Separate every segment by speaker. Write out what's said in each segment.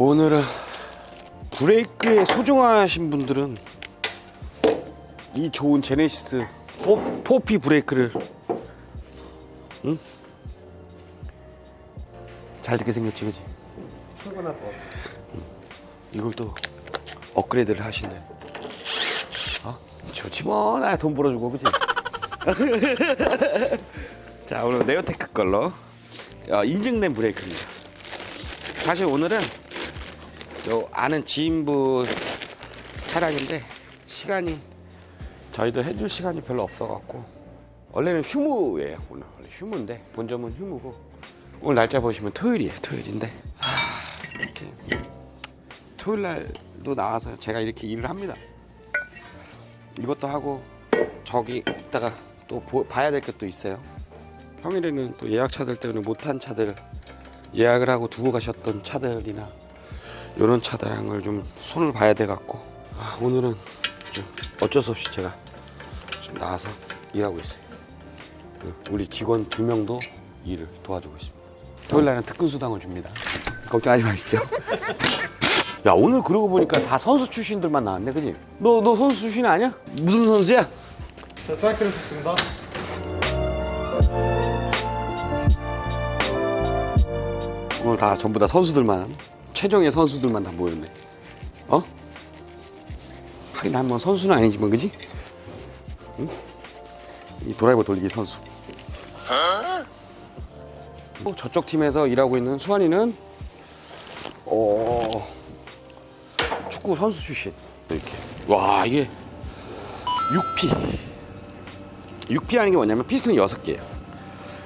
Speaker 1: 오늘은 브레이크에 소중하신 분들은 이 좋은 제네시스 4P 브레이크를 잘 듣게 생겼지, 그지?
Speaker 2: 출근할 것 같아.
Speaker 1: 이걸 또 업그레이드를 하신대. 좋지 뭐, 나 돈 벌어주고, 그지? 자, 오늘 네오테크 걸로 인증된 브레이크입니다. 사실 오늘은 요 아는 지인분 차량인데 시간이 저희도 해줄 시간이 별로 없어갖고 원래는 휴무예요. 오늘 원래 휴무인데 본점은 휴무고 오늘 날짜 보시면 토요일이에요. 토요일인데 이렇게 토요일 날도 나와서 제가 이렇게 일을 합니다. 이것도 하고 저기 이따가 또 봐야 될 게 또 있어요. 평일에는 또 예약차들 때문에 못한 차들 예약을 하고 두고 가셨던 차들이나 이런 차량을 좀 손을 봐야 돼 갖고 오늘은 좀 어쩔 수 없이 제가 좀 나와서 일하고 있어요. 우리 직원 2명도 일을 도와주고 있습니다. 토요일 날은 특근 수당을 줍니다. 걱정하지 마십시오. 야, 오늘 그러고 보니까 다 선수 출신들만 나왔네, 그지? 너 선수 출신 아니야? 무슨 선수야?
Speaker 2: 저 사이클을 썼습니다.
Speaker 1: 오늘 다 전부 다 선수들만, 최정예 선수들만 다 모였네. 하긴 난 뭐 선수는 아니지만, 그지? 응? 이 드라이버 돌리기 선수. 뭐 저쪽 팀에서 일하고 있는 수환이는 축구 선수 출신. 이렇게. 와, 이게 6P라는 게 뭐냐면 피스톤이 6개예요.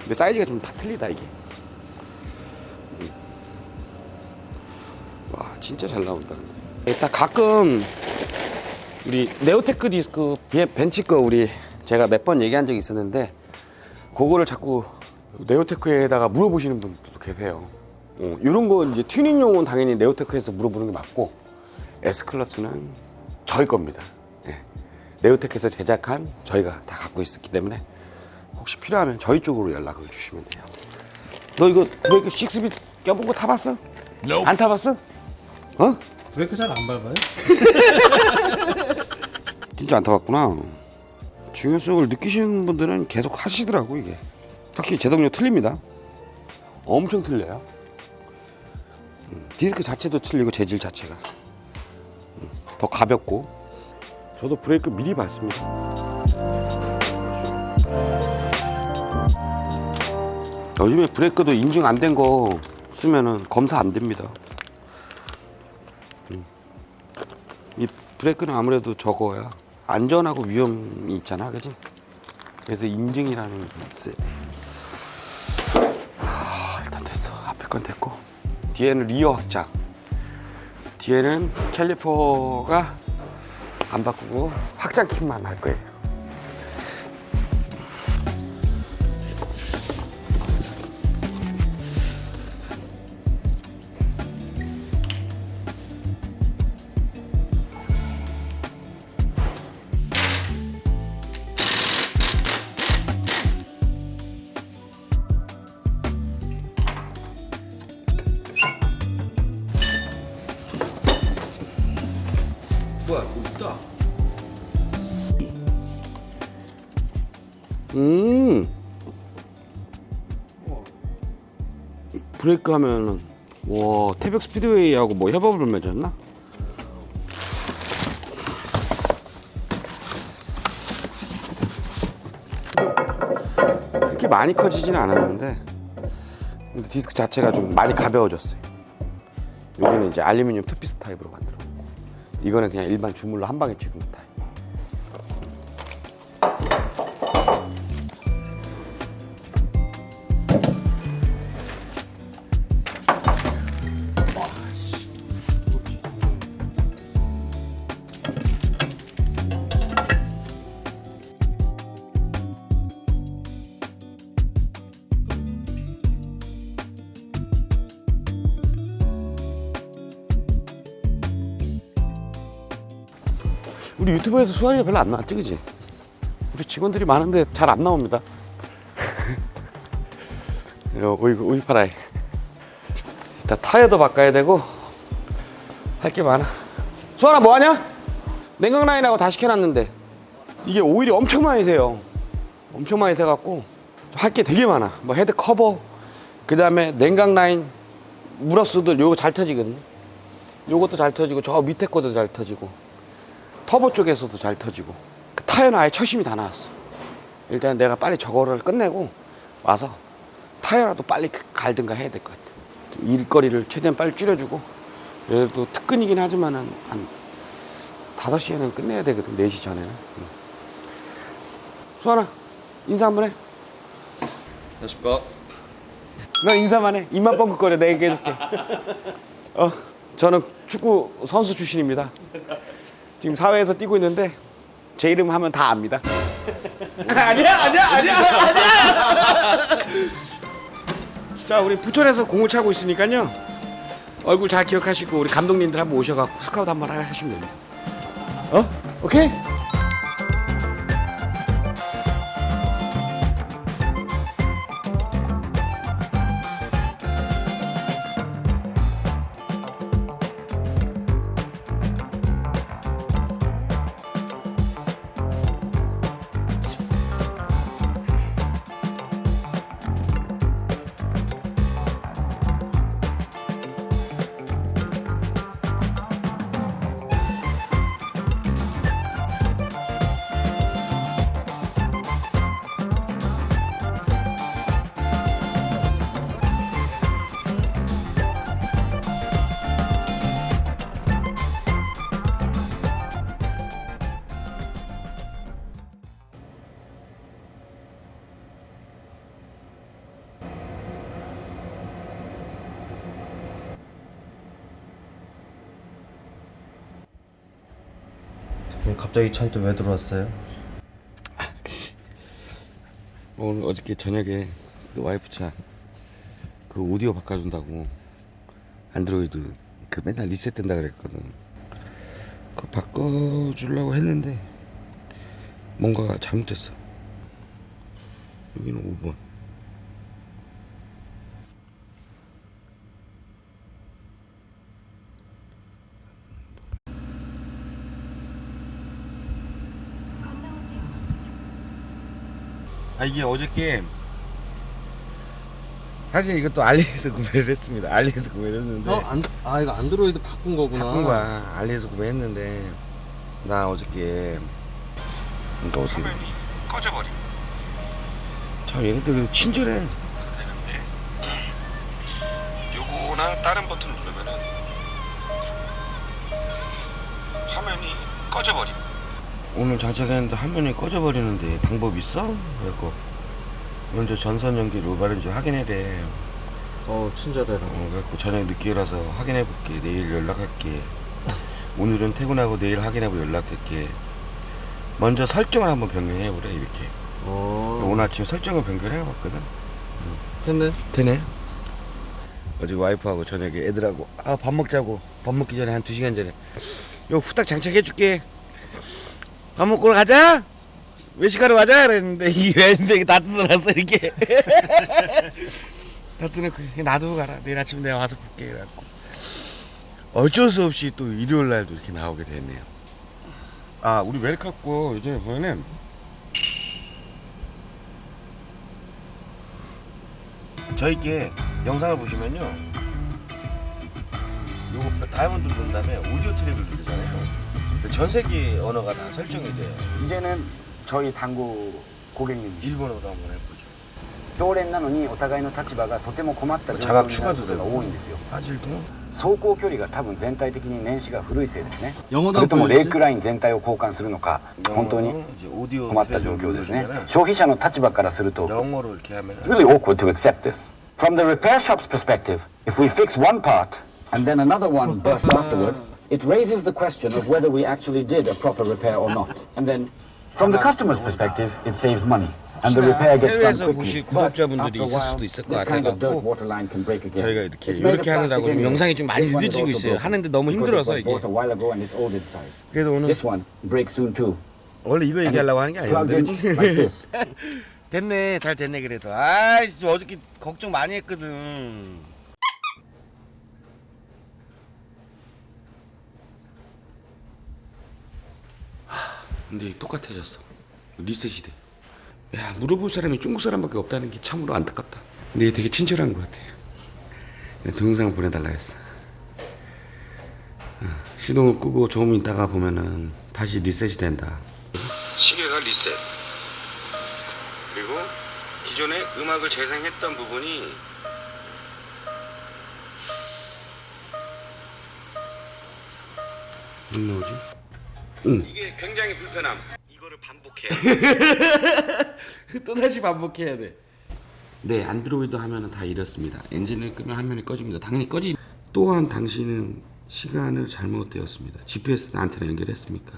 Speaker 1: 근데 사이즈가 좀 다 틀리다, 이게. 와, 진짜 잘 나온다. 일단 가끔 우리 네오테크 디스크 벤치 거 우리 제가 몇 번 얘기한 적이 있었는데 그거를 자꾸 네오테크에다가 물어보시는 분들도 계세요. 이런 거 이제 튜닝용은 당연히 네오테크에서 물어보는 게 맞고 S클래스는 저희 겁니다. 네. 네오테크에서 제작한 저희가 다 갖고 있었기 때문에 혹시 필요하면 저희 쪽으로 연락을 주시면 돼요. 너 이거 브레이크 6빗 껴본 거 타봤어?
Speaker 2: No.
Speaker 1: 안 타봤어?
Speaker 2: 브레이크 잘 안 밟아요?
Speaker 1: 진짜 안 타봤구나. 중요성을 느끼시는 분들은 계속 하시더라고. 이게 확실히 제동력 틀립니다. 엄청 틀려요. 디스크 자체도 틀리고 재질 자체가 더 가볍고. 저도 브레이크 미리 봤습니다. 요즘에 브레이크도 인증 안 된 거 쓰면은 검사 안 됩니다. 이 브레이크는 아무래도 적어야 안전하고 위험이 있잖아, 그지? 그래서 인증이라는 게 있어요. 일단 됐어. 앞에 건 됐고 뒤에는 리어 확장. 뒤에는 캘리퍼가 안 바꾸고 확장 킥만 할 거예요. 뭐야, 있다. 브레이크 하면은 와, 태백 스피드웨이하고 뭐 협업을 맺었나? 그렇게 많이 커지지는 않았는데 근데 디스크 자체가 좀 많이 가벼워졌어요. 여기는 이제 알루미늄 투피스 타입으로 만들었고 이거는 그냥 일반 주물로 한 방에 찍은 타입. 우리 유튜브에서 수환이가 별로 안 나왔지, 그지? 우리 직원들이 많은데 잘 안 나옵니다. 오이 팔아요. 일단 타이어도 바꿔야 되고 할 게 많아. 수아나 뭐하냐? 냉각 라인하고 다 시켜놨는데 이게 오일이 엄청 많이 새요. 엄청 많이 새갖고 할 게 되게 많아. 뭐 헤드 커버, 그 다음에 냉각 라인 무러스들 요거 잘 터지거든. 요것도 잘 터지고 저 밑에 것도 잘 터지고 터보 쪽에서도 잘 터지고 그 타이어는 아예 철심이 다 나왔어. 일단 내가 빨리 저거를 끝내고 와서 타이어라도 빨리 갈든가 해야 될 것 같아. 일거리를 최대한 빨리 줄여주고, 그래도 특근이긴 하지만 한 5시에는 끝내야 되거든. 4시 전에는. 수아나 인사 한번 해.
Speaker 2: 안녕하십니까.
Speaker 1: 너 인사만 해. 입만 뻥긋거려. 내가 얘기해줄게. 저는 축구 선수 출신입니다. 지금 사회에서 뛰고 있는데 제 이름 하면 다 압니다. 아니야. 자, 우리 부천에서 공을 차고 있으니까요. 얼굴 잘 기억하시고 우리 감독님들 한번 오셔갖고 스카우트 한번 하시면 됩니다. 오케이?
Speaker 2: 갑자기 차에 또 왜 들어왔어요?
Speaker 1: 오늘 어저께 저녁에 그 와이프 차 그 오디오 바꿔준다고 안드로이드 그 맨날 리셋된다 그랬거든. 그거 바꿔주려고 했는데 뭔가 잘못됐어. 여기는 5번. 이게 어저께 사실 이것도 알리에서 구매를 했습니다. 알리에서 구매를 했는데
Speaker 2: 이거 안드로이드 바꾼 거구나.
Speaker 1: 바꾼 거야. 알리에서 구매했는데 나 어저께 그러니까 어떻게 화면이 꺼져버림. 참 얘네들 친절해. 되는데 요거나 다른 버튼 누르면은 화면이 꺼져버림. 오늘 장착했는데 화면이 꺼져버리는데 방법 있어? 그래갖고 먼저 전선 연결 오바른지 확인해야 돼.
Speaker 2: 친절해라.
Speaker 1: 그래갖고 저녁 늦게라서 확인해볼게. 내일 연락할게. 오늘은 퇴근하고 내일 확인하고 연락할게. 먼저 설정을 한번 변경해보래. 이렇게 오늘 아침 설정을 변경해봤거든. 되네. 어제 와이프하고 저녁에 애들하고 밥 먹자고 밥 먹기 전에 한 2시간 전에 요 후딱 장착해줄게. 밥 먹고 가자. 외식하러 가자 그랬는데 이 왼백이 다 뜯어놨어 이렇게. 다 뜯어놓고 놔두고 가라. 내일 아침 내가 와서 볼게. 그래갖고 어쩔 수 없이 또 일요일 날도 이렇게 나오게 됐네요. 우리 웰카 거 요즘에 보면은 저희께 영상을 보시면요, 요거 다이아몬드 누른 다음에 오디오 트랙을 누르잖아요. 전 세계 언어가 다 설정이 돼요. 이제는 저희 당구 고객님 일본어로 한번 해보죠.
Speaker 3: 常連なのにお互いの立場がとても困った状況
Speaker 1: 자각
Speaker 3: になるこ
Speaker 1: 추가도
Speaker 3: とが
Speaker 1: 되고
Speaker 3: 多いんですよ。
Speaker 1: 화질도
Speaker 3: 走行距離が多分全体的に年始が古いせいですね。
Speaker 2: 영어도
Speaker 3: それとも
Speaker 2: 안
Speaker 3: レイ
Speaker 2: 보여주지?
Speaker 3: クライン全体を交換するのか、本当に
Speaker 1: 이제 오디오
Speaker 3: 困った状況ですね。
Speaker 1: 누르시면은
Speaker 3: 消費者の立場からすると
Speaker 1: 영어로 이렇게 하면
Speaker 3: It's really awkward to accept this. From the repair shop's perspective, if we fix one part and then another one bursts afterward, it raises the question of whether we actually did a proper repair or not. And then from the customer's perspective, it saves money. And the repair gets done
Speaker 1: 해외에서
Speaker 3: quickly.
Speaker 1: 보실
Speaker 3: But
Speaker 1: 구독자분들이
Speaker 3: after a
Speaker 1: 있을
Speaker 3: while,
Speaker 1: 수도 있을 것
Speaker 3: this kind of dirt
Speaker 1: 같아갖고
Speaker 3: water line can break again.
Speaker 1: 저희가 이렇게
Speaker 3: It's made of
Speaker 1: 이렇게 하느라고
Speaker 3: plastic
Speaker 1: 좀
Speaker 3: anyway.
Speaker 1: 영상이 좀 많이
Speaker 3: This one is
Speaker 1: 늦어지고
Speaker 3: also
Speaker 1: 있어요.
Speaker 3: broken
Speaker 1: 하는데 너무
Speaker 3: because it
Speaker 1: 힘들어서
Speaker 3: was
Speaker 1: 이게.
Speaker 3: bought a while ago and it's old inside.
Speaker 1: 그래도 오늘
Speaker 3: This one breaks soon too.
Speaker 1: 원래 이거 얘기하려고 하는 게
Speaker 3: Plugged in
Speaker 1: 아니었는데.
Speaker 3: like this.
Speaker 1: 됐네, 잘 됐네. 그래도 아이씨 어저께 걱정 많이 했거든. 근데 똑같아졌어. 리셋이 돼. 야, 물어볼 사람이 중국 사람밖에 없다는 게 참으로 안타깝다. 근데 얘 되게 친절한 것 같아. 내가 동영상 보내달라 했어. 시동을 끄고 조금 있다가 보면은 다시 리셋이 된다. 시계가 리셋. 그리고 기존에 음악을 재생했던 부분이 안 나오지? 응. 이게 굉장히 불편함. 이거를 반복해. 또 다시 반복해야 돼. 네, 안드로이드 화면은 다 이렇습니다. 엔진을 끄면 화면이 꺼집니다. 당연히 꺼지. 또한 당신은 시간을 잘못되었습니다. GPS는 안테나 연결했습니까?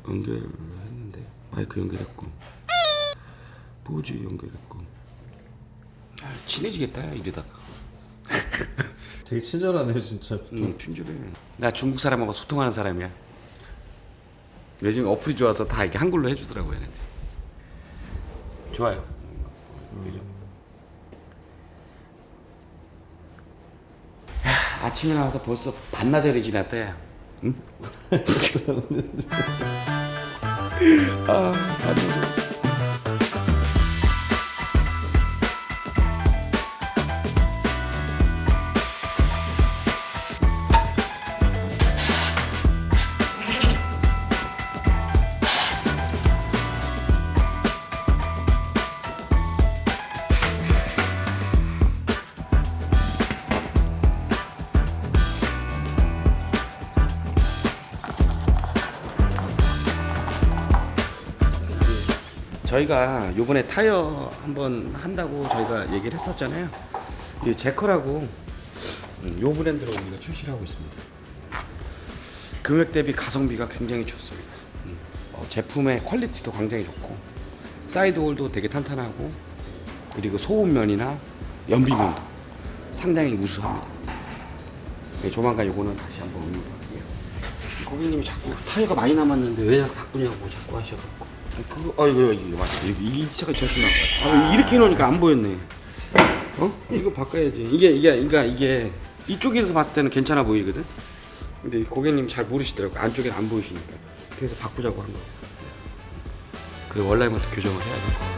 Speaker 1: 연결했는데 마이크 연결했고 보즈 연결했고. 아, 친해지겠다 이러다가.
Speaker 2: 되게 친절하네요 진짜.
Speaker 1: 친절해. 나 중국 사람하고 소통하는 사람이야. 요즘 어플이 좋아서 다 이렇게 한글로 해주더라고요. 얘네들. 좋아요. 그죠? 야, 아침에 나와서 벌써 반나절이 지났다. 야. 응? 아, 반나절. 저희가 요번에 타이어 한번 한다고 저희가 얘기를 했었잖아요. 이 제커라고 요 브랜드로 우리가 출시를 하고 있습니다. 금액 대비 가성비가 굉장히 좋습니다. 제품의 퀄리티도 굉장히 좋고 사이드홀도 되게 탄탄하고 그리고 소음면이나 연비면도 상당히 우수합니다. 네, 조만간 요거는 다시 한번 의논할게요. 고객님이 자꾸 타이어가 많이 남았는데 왜 바꾸냐고 자꾸 하셔갖고 그거 이거 맞아. 이 차가 제일 나. 이렇게 해놓으니까 안 보였네. 이거 바꿔야지. 이게 이쪽에서 봤을 때는 괜찮아 보이거든. 근데 고객님 잘 모르시더라고. 안쪽에는 안 보이시니까. 그래서 바꾸자고 한 거. 그리고 원라인부터 교정을 해야 돼.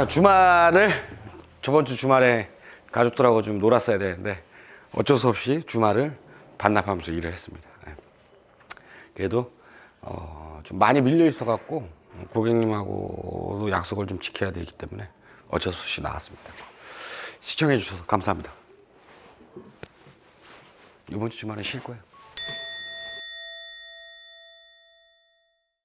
Speaker 1: 주말을 저번 주 주말에 가족들하고 좀 놀았어야 되는데 어쩔 수 없이 주말을 반납하면서 일을 했습니다. 그래도 좀 많이 밀려 있어 갖고 고객님하고도 약속을 좀 지켜야 되기 때문에 어쩔 수 없이 나왔습니다. 시청해 주셔서 감사합니다. 이번 주 주말에 쉴 거예요.